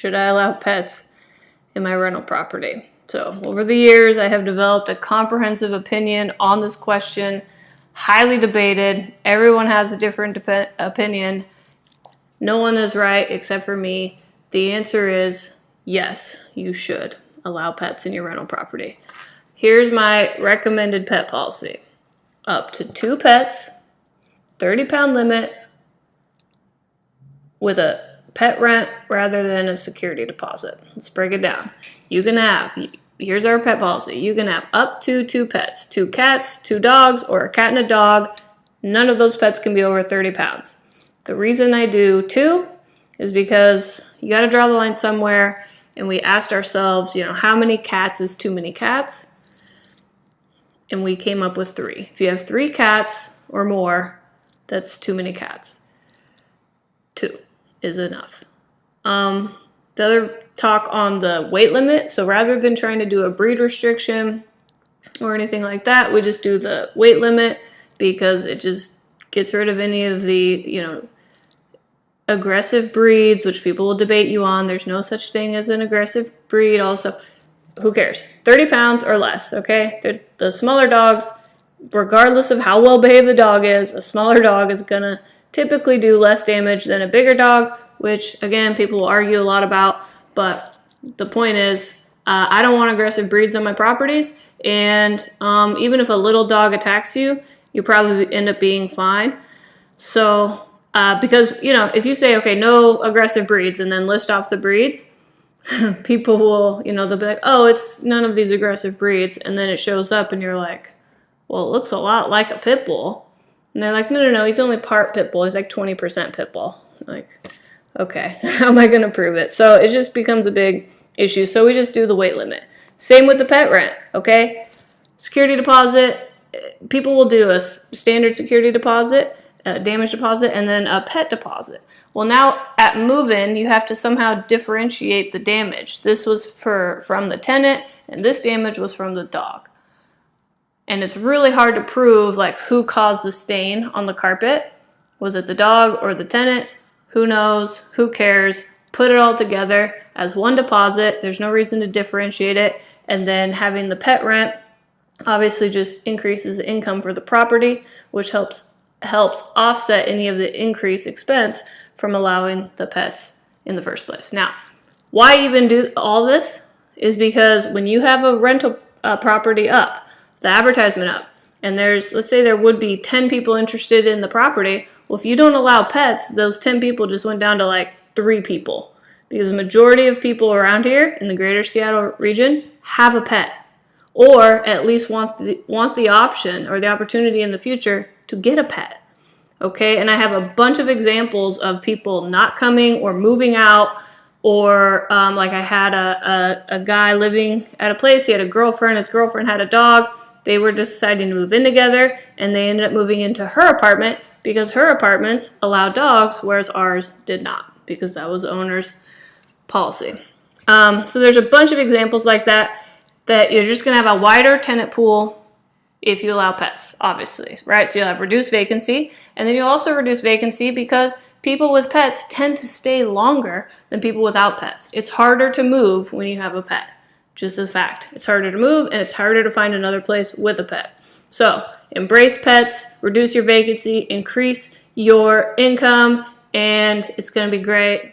Should I allow pets in my rental property? So over the years, I have developed a comprehensive opinion on this question, highly debated. Everyone has a different opinion. No one is right except for me. The answer is yes, you should allow pets in your rental property. Here's my recommended pet policy. Up to 2 pets, 30-pound limit, with a pet rent rather than a security deposit. Let's break it down. You can have, here's our pet policy. You can have up to 2 pets, 2 cats, 2 dogs, or a cat and a dog. None of those pets can be over 30 pounds. The reason I do 2 is because you got to draw the line somewhere, and we asked ourselves, how many cats is too many cats? And we came up with 3. If you have 3 cats or more, that's too many cats. 2 is enough. The other talk on the weight limit. So rather than trying to do a breed restriction or anything like that, we just do the weight limit because it just gets rid of any of the, aggressive breeds, which people will debate you on. There's no such thing as an aggressive breed. Also, who cares? 30 pounds or less, okay? The smaller dogs, regardless of how well behaved the dog is, a smaller dog is gonna typically do less damage than a bigger dog, which again, people will argue a lot about, but the point is, I don't want aggressive breeds on my properties, and even if a little dog attacks you, you probably end up being fine. So, because, if you say, okay, no aggressive breeds, and then list off the breeds, people will, they'll be like, oh, it's none of these aggressive breeds, and then it shows up, and you're like, well, it looks a lot like a pit bull. And they're like, no, he's only part pit bull. He's like 20% pit bull. Like, okay, how am I going to prove it? So it just becomes a big issue. So we just do the weight limit. Same with the pet rent, okay? Security deposit, people will do a standard security deposit, a damage deposit, and then a pet deposit. Well, now at move-in, you have to somehow differentiate the damage. This was from the tenant, and this damage was from the dog. And it's really hard to prove like who caused the stain on the carpet. Was it the dog or the tenant? Who knows? Who cares? Put it all together as one deposit. There's no reason to differentiate it. And then having the pet rent obviously just increases the income for the property, which helps offset any of the increased expense from allowing the pets in the first place. Now, why even do all this is because when you have a rental property up, the advertisement up, and let's say there would be 10 people interested in the property. Well, if you don't allow pets, those 10 people just went down to like 3 people, because the majority of people around here in the greater Seattle region have a pet, or at least want the option or the opportunity in the future to get a pet. Okay, and I have a bunch of examples of people not coming or moving out, or like I had a guy living at a place. He had a girlfriend. His girlfriend had a dog. They were deciding to move in together, and they ended up moving into her apartment because her apartments allowed dogs, whereas ours did not, because that was the owner's policy. So there's a bunch of examples like that you're just going to have a wider tenant pool if you allow pets, obviously, right? So you'll have reduced vacancy, and then you'll also reduce vacancy because people with pets tend to stay longer than people without pets. It's harder to move when you have a pet. Just a fact. It's harder to move, and it's harder to find another place with a pet. So embrace pets, reduce your vacancy, increase your income, and it's going to be great.